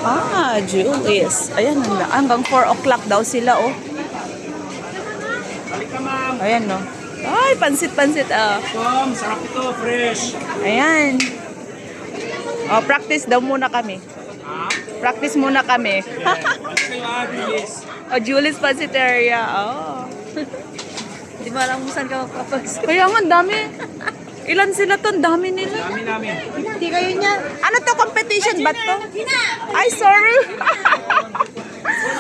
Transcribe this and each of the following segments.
Ah, Julius. Ayan, hanggang 4 o'clock daw sila, oh. Ayan, no. Ay, pansit-pansit, ah. Sarap ito, fresh. Ayan. Oh, practice daw muna kami. Practice muna kami. Julius. Oh, Julius Pansiteria. Oh. Di ba alam kung saan ka magpapagsit? Kaya nga, ang dami. Ilan sila to? Ang dami nila. Dami namin. Hindi kayo niya. Ano to? Competition ba to? Ay, sorry.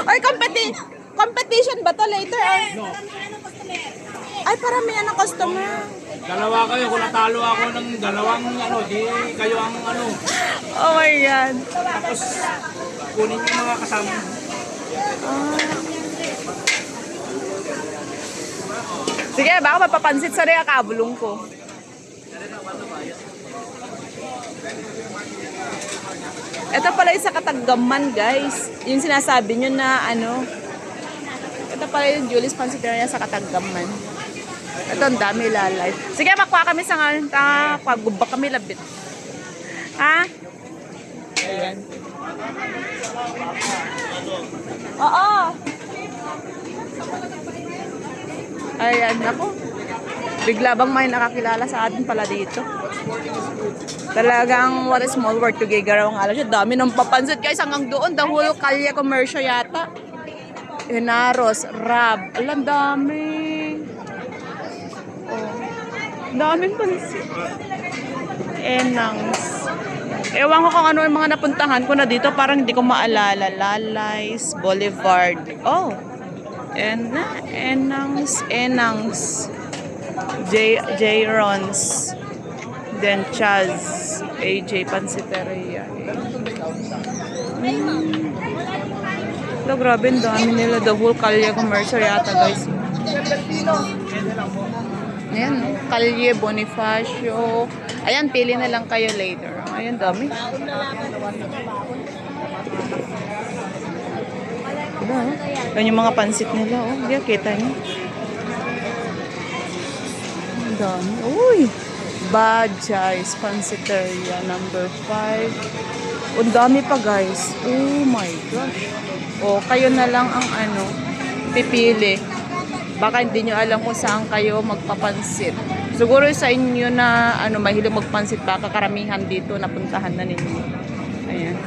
Ay, competition ba to later? Ay, paramihan ng customer. Dalawa kayo, kung natalo ako ng dalawang di kayo ang Oh my God. Tapos, kunin yung mga kasama. Sige, baka mapapansit sa rin kabulong ko. Ito pala yung sa Katagaman, guys. Yung sinasabi nyo na ito pala yung Julius Pansiteria sa Katagaman. Ito, ang dami lalay. Sige, makuha kami sa pagubak kami labit. Ha? Ayan. Oo. Ayan, ako. Bigla bang may nakakilala sa atin pala dito? Talagang what a small world to Gigaraw ang alam siya. Dami ng papansit guys hanggang doon. The whole Kalye Commercio yata. Inaros, Rab. Alam, dami. Oh. Daming pansit. Enangs. Ewan ko kung ano yung mga napuntahan ko na dito. Parang hindi ko maalala. Lalays, Boulevard. Oh. Enangs. J-Rons. Then Chaz. AJ Pansiteria. Ito, grabe, ang dami nila. The whole Kalye Commercio yata, guys. Ayan, Kalye, Bonifacio. Ayan, pili na lang kayo later. Ayan, dami. Diba, yan yung mga pansit nila, oh. Hindi, kita nyo. Ang dami. Uy! Bajay's Pansiteria number 5. Ang dami pa, guys. Oh my gosh. O, kayo na lang ang pipili. Baka hindi nyo alam kung saan kayo magpapansit. Siguro sa inyo na mahilig magpansit, baka karamihan dito napuntahan na ninyo. Ayan.